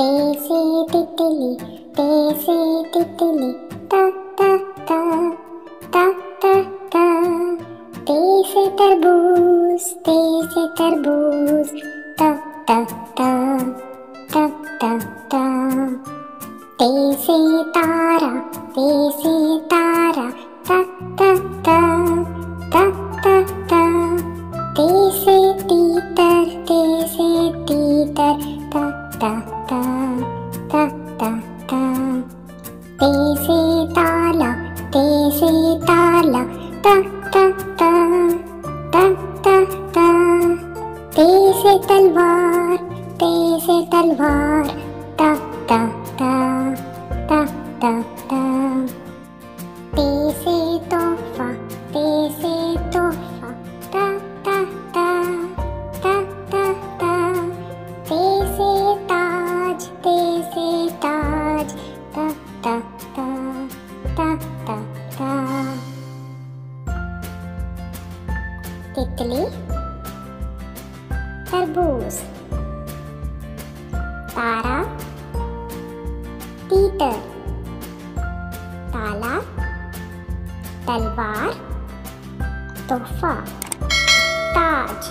तैसे तितली ता ता ता ता ता ता। तैसे तरबूज ता ता ता ता ता ता। तैसे तारा ता ता ता ता ता ता। तैसे तीतर ता ता ता ता ता ता। तैसे ताला ता ता ता ता ता ता। तैसे तलवार ता ता ता ता ता ता। तैसे तोहफा ता ता ता ता ता ता। तैसे ताज ता ता ता ता ता ता। तितली, तरबूज, तारा, तीतर, ताला, तलवार, तोहफा, ताज।